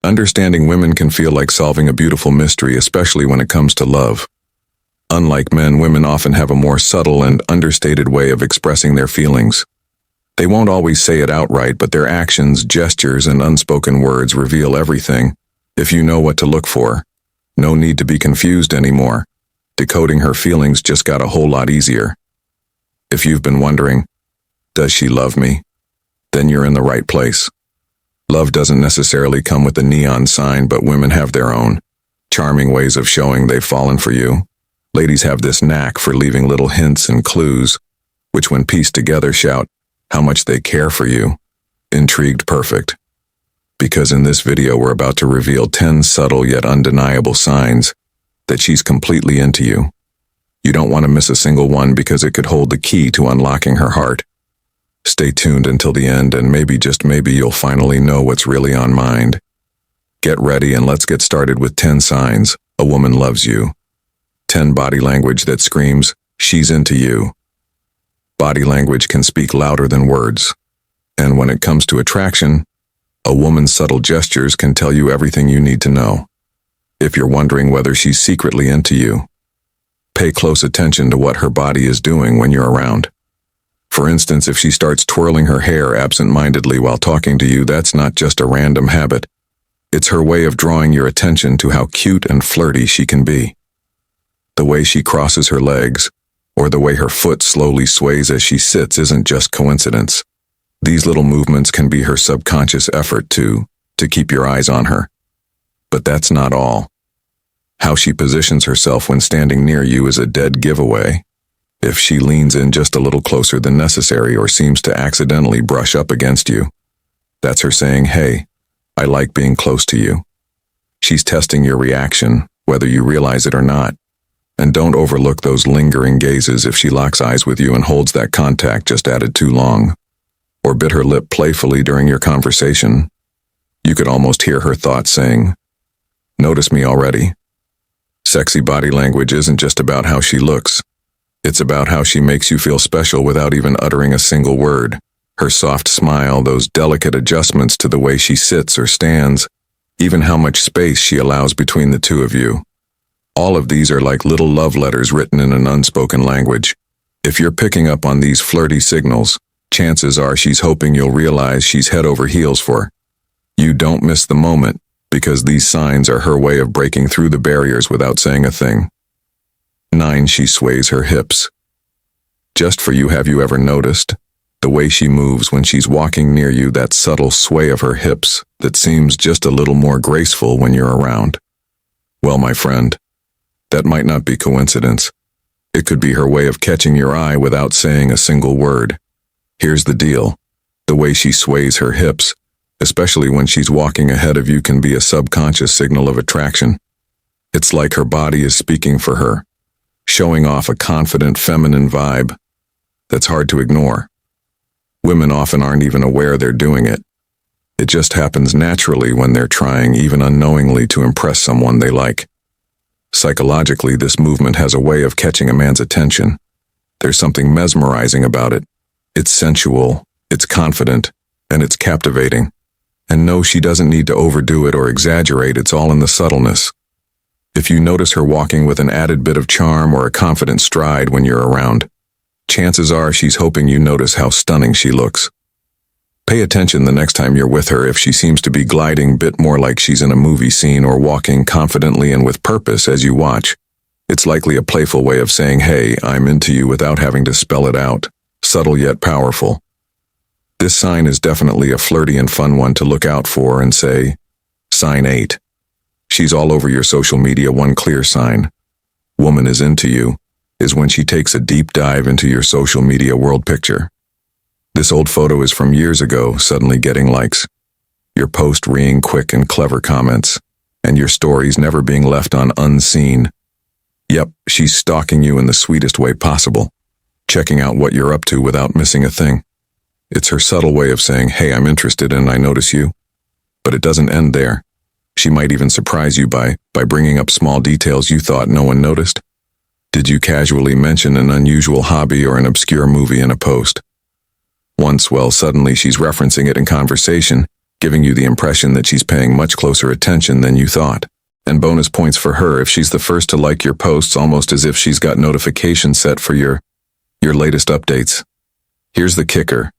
Understanding women can feel like solving a beautiful mystery, especially when it comes to love. Unlike men, women often have a more subtle and understated way of expressing their feelings. They won't always say it outright, but their actions, gestures, and unspoken words reveal everything. If you know what to look for, no need to be confused anymore. Decoding her feelings just got a whole lot easier. If you've been wondering, does she love me? Then you're in the right place. Love doesn't necessarily come with a neon sign, but women have their own charming ways of showing they've fallen for you. Ladies have this knack for leaving little hints and clues, which when pieced together shout how much they care for you. Intrigued? Perfect. Because in this video we're about to reveal 10 subtle yet undeniable signs that she's completely into you. You don't want to miss a single one because it could hold the key to unlocking her heart. Stay tuned until the end and maybe, just maybe, you'll finally know what's really on mind. Get ready and let's get started with 10 signs a woman loves you. 10 body language that screams, she's into you. Body language can speak louder than words. And when it comes to attraction, a woman's subtle gestures can tell you everything you need to know. If you're wondering whether she's secretly into you, pay close attention to what her body is doing when you're around. For instance, if she starts twirling her hair absent-mindedly while talking to you, that's not just a random habit. It's her way of drawing your attention to how cute and flirty she can be. The way she crosses her legs, or the way her foot slowly sways as she sits, isn't just coincidence. These little movements can be her subconscious effort to keep your eyes on her. But that's not all. How she positions herself when standing near you is a dead giveaway. If she leans in just a little closer than necessary or seems to accidentally brush up against you, that's her saying, hey, I like being close to you. She's testing your reaction, whether you realize it or not. And don't overlook those lingering gazes. If she locks eyes with you and holds that contact just added too long, or bit her lip playfully during your conversation, you could almost hear her thoughts saying, notice me already. Sexy body language isn't just about how she looks. It's about how she makes you feel special without even uttering a single word. Her soft smile, those delicate adjustments to the way she sits or stands, even how much space she allows between the two of you. All of these are like little love letters written in an unspoken language. If you're picking up on these flirty signals, chances are she's hoping you'll realize she's head over heels for you. Don't miss the moment, because these signs are her way of breaking through the barriers without saying a thing. 9. She sways her hips. Just for you, have you ever noticed the way she moves when she's walking near you, that subtle sway of her hips that seems just a little more graceful when you're around? Well, my friend, that might not be coincidence. It could be her way of catching your eye without saying a single word. Here's the deal. The way she sways her hips, especially when she's walking ahead of you, can be a subconscious signal of attraction. It's like her body is speaking for her, showing off a confident feminine vibe that's hard to ignore. Women often aren't even aware they're doing it. It just happens naturally when they're trying, even unknowingly, to impress someone they like. Psychologically, this movement has a way of catching a man's attention. There's something mesmerizing about it. It's sensual, it's confident, and it's captivating. And no, she doesn't need to overdo it or exaggerate. It's all in the subtleness. If you notice her walking with an added bit of charm or a confident stride when you're around, chances are she's hoping you notice how stunning she looks. Pay attention the next time you're with her. If she seems to be gliding a bit more like she's in a movie scene or walking confidently and with purpose as you watch, it's likely a playful way of saying, hey, I'm into you, without having to spell it out. Subtle yet powerful. This sign is definitely a flirty and fun one to look out for. And say, sign 8. She's all over your social media. One clear sign woman is into you is when she takes a deep dive into your social media world picture. This old photo is from years ago, suddenly getting likes, your post reeing quick and clever comments, and your stories never being left on unseen. Yep, she's stalking you in the sweetest way possible, checking out what you're up to without missing a thing. It's her subtle way of saying, hey, I'm interested and I notice you. But it doesn't end there. She might even surprise you by bringing up small details you thought no one noticed. Did you casually mention an unusual hobby or an obscure movie in a post? Once, well, suddenly she's referencing it in conversation, giving you the impression that she's paying much closer attention than you thought. And bonus points for her if she's the first to like your posts, almost as if she's got notifications set for your latest updates. Here's the kicker.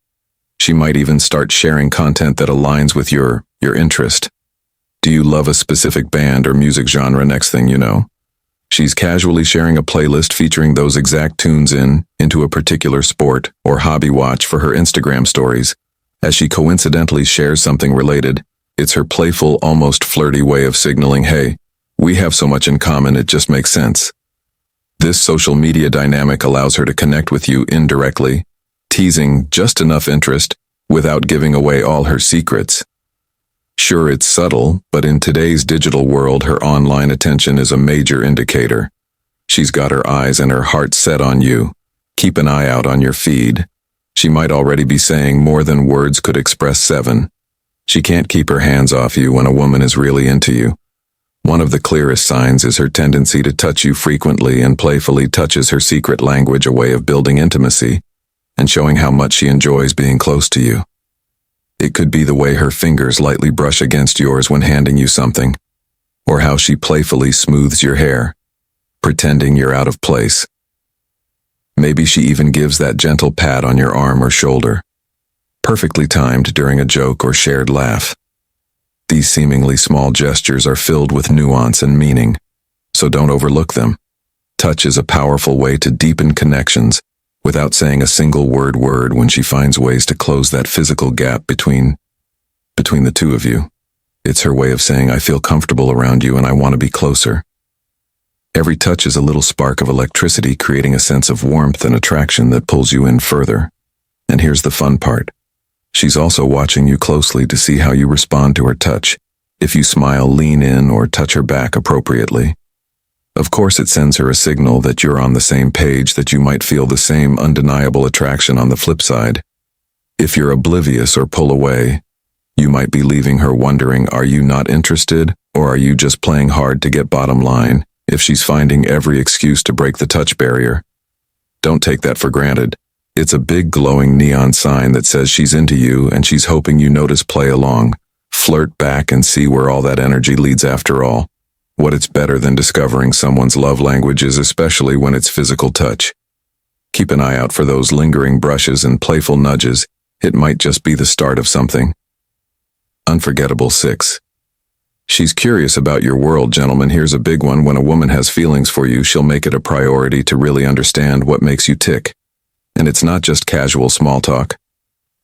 She might even start sharing content that aligns with your interest. Do you love a specific band or music genre? Next thing you know, she's casually sharing a playlist featuring those exact tunes into a particular sport or hobby. Watch for her Instagram stories. As she coincidentally shares something related, it's her playful, almost flirty way of signaling, hey, we have so much in common, it just makes sense. This social media dynamic allows her to connect with you indirectly, teasing just enough interest without giving away all her secrets. Sure, it's subtle, but in today's digital world, her online attention is a major indicator. She's got her eyes and her heart set on you. Keep an eye out on your feed. She might already be saying more than words could express. 7. She can't keep her hands off you when a woman is really into you. One of the clearest signs is her tendency to touch you frequently and playfully. Touches her secret language, a way of building intimacy and showing how much she enjoys being close to you. It could be the way her fingers lightly brush against yours when handing you something, or how she playfully smooths your hair, pretending you're out of place. Maybe she even gives that gentle pat on your arm or shoulder, perfectly timed during a joke or shared laugh. These seemingly small gestures are filled with nuance and meaning, so don't overlook them. Touch is a powerful way to deepen connections without saying a single word when she finds ways to close that physical gap between the two of you. It's her way of saying, I feel comfortable around you and I want to be closer. Every touch is a little spark of electricity, creating a sense of warmth and attraction that pulls you in further. And here's the fun part. She's also watching you closely to see how you respond to her touch. If you smile, lean in, or touch her back appropriately. Of course, it sends her a signal that you're on the same page, that you might feel the same undeniable attraction on the flip side. If you're oblivious or pull away, you might be leaving her wondering, are you not interested, or are you just playing hard to get bottom line? If she's finding every excuse to break the touch barrier, don't take that for granted. It's a big glowing neon sign that says she's into you and she's hoping you notice. Play along, flirt back, and see where all that energy leads. After all, what it's better than discovering someone's love language is, especially when it's physical touch. Keep an eye out for those lingering brushes and playful nudges. It might just be the start of something unforgettable. 6. She's curious about your world. Gentlemen, here's a big one. When a woman has feelings for you, she'll make it a priority to really understand what makes you tick. And it's not just casual small talk.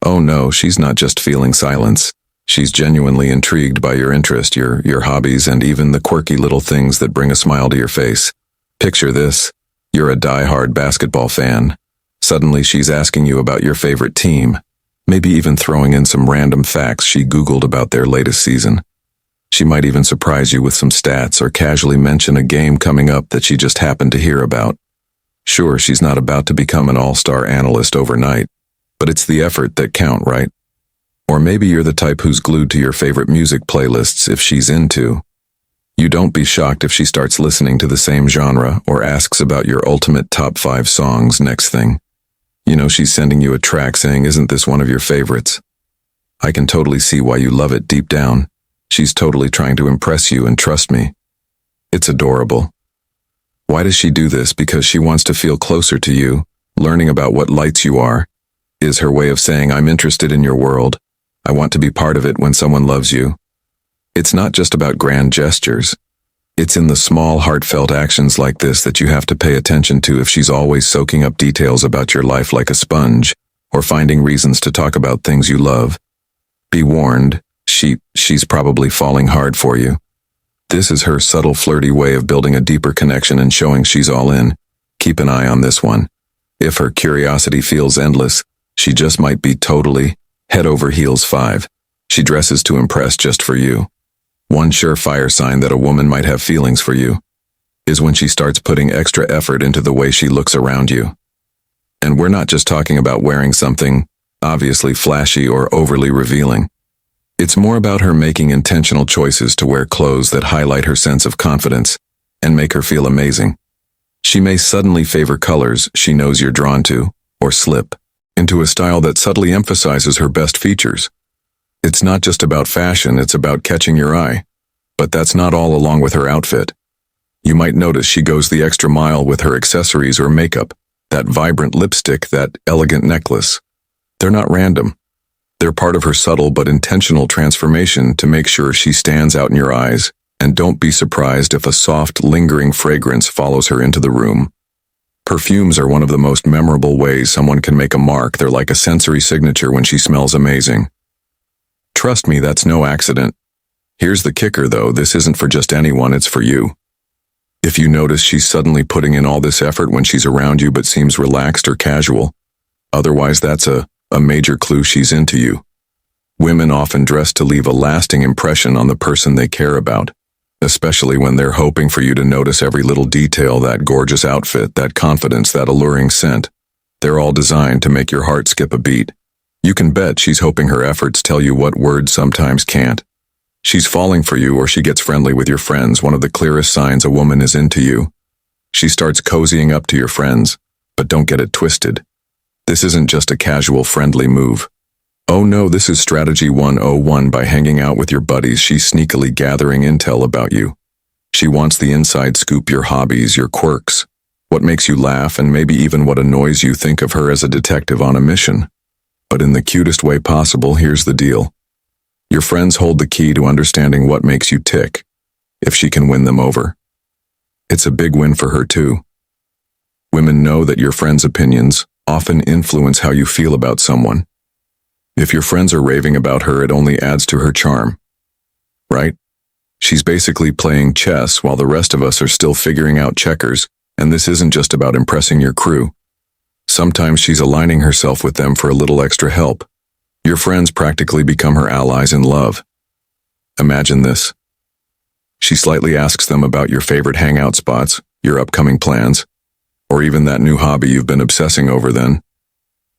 Oh no, she's not just feeling silence. She's genuinely intrigued by your interest, your hobbies, and even the quirky little things that bring a smile to your face. Picture this. You're a die-hard basketball fan. Suddenly she's asking you about your favorite team, maybe even throwing in some random facts she Googled about their latest season. She might even surprise you with some stats or casually mention a game coming up that she just happened to hear about. Sure, she's not about to become an all-star analyst overnight, but it's the effort that counts, right? Or maybe you're the type who's glued to your favorite music playlists if she's into. You don't be shocked if she starts listening to the same genre or asks about your ultimate top 5 songs. Next thing you know, she's sending you a track saying, isn't this one of your favorites? I can totally see why you love it deep down. She's totally trying to impress you, and trust me, it's adorable. Why does she do this? Because she wants to feel closer to you. Learning about what lights you are is her way of saying, I'm interested in your world. I want to be part of it. When someone loves you, it's not just about grand gestures. It's in the small, heartfelt actions like this that you have to pay attention to. If she's always soaking up details about your life like a sponge, or finding reasons to talk about things you love, be warned, she's probably falling hard for you. This is her subtle, flirty way of building a deeper connection and showing she's all in. Keep an eye on this one. If her curiosity feels endless, she just might be totally head over heels. 5. She dresses to impress just for you. One surefire sign that a woman might have feelings for you is when she starts putting extra effort into the way she looks around you. And we're not just talking about wearing something obviously flashy or overly revealing. It's more about her making intentional choices to wear clothes that highlight her sense of confidence and make her feel amazing. She may suddenly favor colors she knows you're drawn to, or slip into a style that subtly emphasizes her best features. It's not just about fashion, it's about catching your eye. But that's not all along with her outfit. You might notice she goes the extra mile with her accessories or makeup, that vibrant lipstick, that elegant necklace. They're not random. They're part of her subtle but intentional transformation to make sure she stands out in your eyes, and don't be surprised if a soft, lingering fragrance follows her into the room. Perfumes are one of the most memorable ways someone can make a mark. They're like a sensory signature when she smells amazing. Trust me, that's no accident. Here's the kicker though, this isn't for just anyone, it's for you. If you notice she's suddenly putting in all this effort when she's around you but seems relaxed or casual, otherwise that's a major clue she's into you. Women often dress to leave a lasting impression on the person they care about, especially when they're hoping for you to notice every little detail, that gorgeous outfit, that confidence, that alluring scent. They're all designed to make your heart skip a beat. You can bet she's hoping her efforts tell you what words sometimes can't. She's falling for you, or she gets friendly with your friends, one of the clearest signs a woman is into you. She starts cozying up to your friends, but don't get it twisted. This isn't just a casual friendly move. Oh no, this is strategy 101. By hanging out with your buddies, she's sneakily gathering intel about you. She wants the inside scoop, your hobbies, your quirks, what makes you laugh, and maybe even what annoys you. Think of her as a detective on a mission. But in the cutest way possible. Here's the deal. Your friends hold the key to understanding what makes you tick. If she can win them over, it's a big win for her too. Women know that your friends' opinions often influence how you feel about someone. If your friends are raving about her, it only adds to her charm. Right? She's basically playing chess while the rest of us are still figuring out checkers, and this isn't just about impressing your crew. Sometimes she's aligning herself with them for a little extra help. Your friends practically become her allies in love. Imagine this. She slightly asks them about your favorite hangout spots, your upcoming plans, or even that new hobby you've been obsessing over. Then,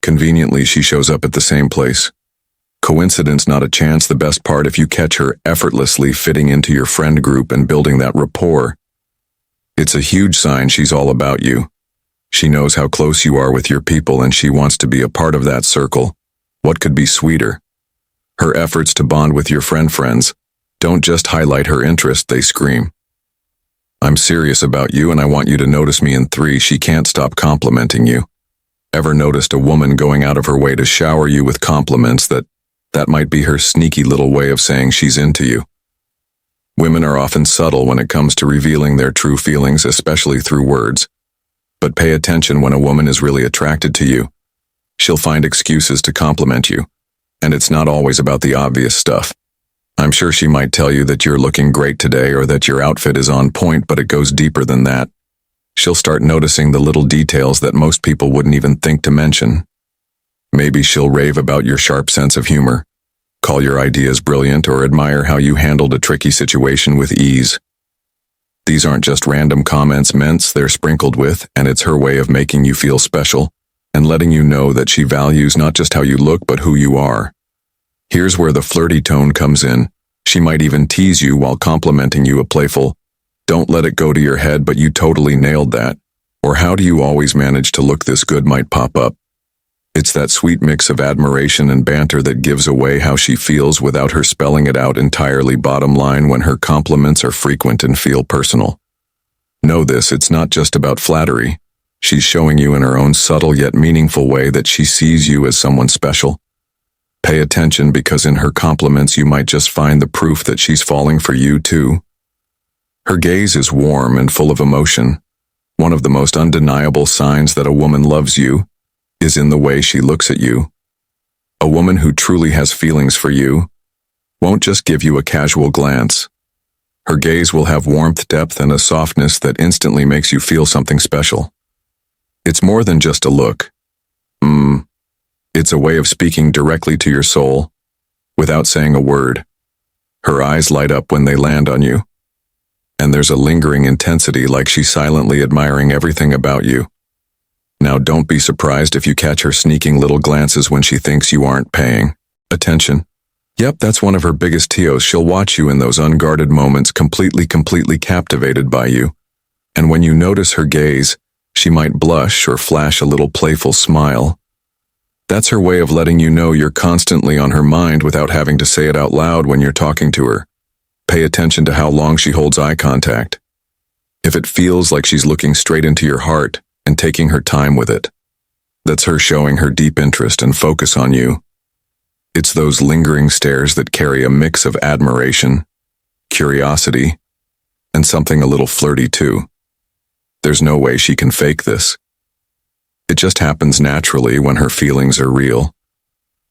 conveniently, she shows up at the same place. Coincidence? Not a chance. The best part, if you catch her effortlessly fitting into your friend group and building that rapport, it's a huge sign she's all about you. She knows how close you are with your people, and she wants to be a part of that circle. What could be sweeter? Her efforts to bond with your friends don't just highlight her interest, they scream, "I'm serious about you and I want you to notice me." In 3, she can't stop complimenting you. Ever noticed a woman going out of her way to shower you with compliments? That might be her sneaky little way of saying she's into you. Women are often subtle when it comes to revealing their true feelings, especially through words. But pay attention when a woman is really attracted to you. She'll find excuses to compliment you, and it's not always about the obvious stuff. I'm sure she might tell you that you're looking great today or that your outfit is on point, but it goes deeper than that. She'll start noticing the little details that most people wouldn't even think to mention. Maybe she'll rave about your sharp sense of humor, call your ideas brilliant, or admire how you handled a tricky situation with ease. These aren't just random comments, they're sprinkled with, and it's her way of making you feel special and letting you know that she values not just how you look but who you are. Here's where the flirty tone comes in. She might even tease you while complimenting you, a playful, "Don't let it go to your head, but you totally nailed that," or "How do you always manage to look this good?" might pop up. It's that sweet mix of admiration and banter that gives away how she feels without her spelling it out entirely. Bottom line, when her compliments are frequent and feel personal, know this, it's not just about flattery. She's showing you in her own subtle yet meaningful way that she sees you as someone special. Pay attention, because in her compliments you might just find the proof that she's falling for you too. Her gaze is warm and full of emotion. One of the most undeniable signs that a woman loves you is in the way she looks at you. A woman who truly has feelings for you won't just give you a casual glance. Her gaze will have warmth, depth, and a softness that instantly makes you feel something special. It's more than just a look. It's a way of speaking directly to your soul, without saying a word. Her eyes light up when they land on you, and there's a lingering intensity, like she's silently admiring everything about you. Now, don't be surprised if you catch her sneaking little glances when she thinks you aren't paying attention. Yep, that's one of her biggest TOs. She'll watch you in those unguarded moments, completely captivated by you. And when you notice her gaze, she might blush or flash a little playful smile. That's her way of letting you know you're constantly on her mind without having to say it out loud when you're talking to her. Pay attention to how long she holds eye contact. If it feels like she's looking straight into your heart and taking her time with it, that's her showing her deep interest and focus on you. It's those lingering stares that carry a mix of admiration, curiosity, and something a little flirty too. There's no way she can fake this. It just happens naturally when her feelings are real.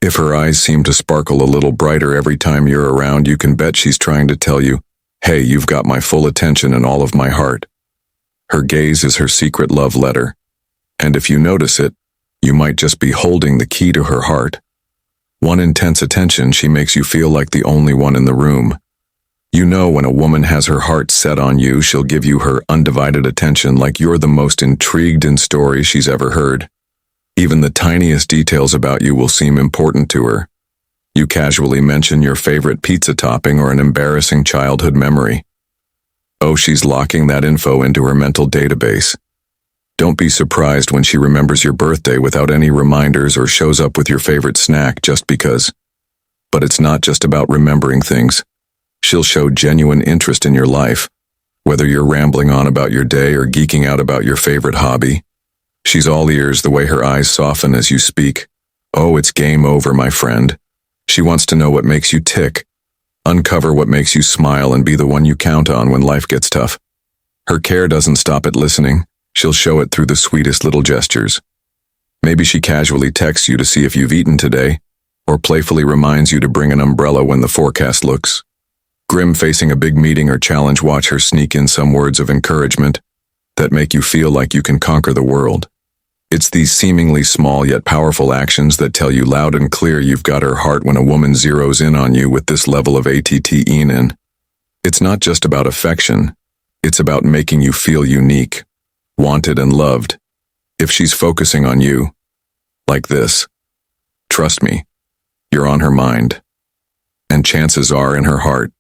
If her eyes seem to sparkle a little brighter every time you're around, you can bet she's trying to tell you, hey, you've got my full attention and all of my heart. Her gaze is her secret love letter. And if you notice it, you might just be holding the key to her heart. One intense attention, she makes you feel like the only one in the room. You know when a woman has her heart set on you, she'll give you her undivided attention like you're the most intrigued in stories she's ever heard. Even the tiniest details about you will seem important to her. You casually mention your favorite pizza topping or an embarrassing childhood memory. Oh, she's locking that info into her mental database. Don't be surprised when she remembers your birthday without any reminders or shows up with your favorite snack just because. But it's not just about remembering things. She'll show genuine interest in your life, whether you're rambling on about your day or geeking out about your favorite hobby. She's all ears the way her eyes soften as you speak. Oh, it's game over, my friend. She wants to know what makes you tick, uncover what makes you smile, and be the one you count on when life gets tough. Her care doesn't stop at listening. She'll show it through the sweetest little gestures. Maybe she casually texts you to see if you've eaten today, or playfully reminds you to bring an umbrella when the forecast looks grim facing a big meeting or challenge. Watch her sneak in some words of encouragement that make you feel like you can conquer the world. It's these seemingly small yet powerful actions that tell you loud and clear you've got her heart when a woman zeroes in on you with this level of ATTing. It's not just about affection, it's about making you feel unique, wanted and loved. If she's focusing on you, like this, trust me, you're on her mind, and chances are in her heart.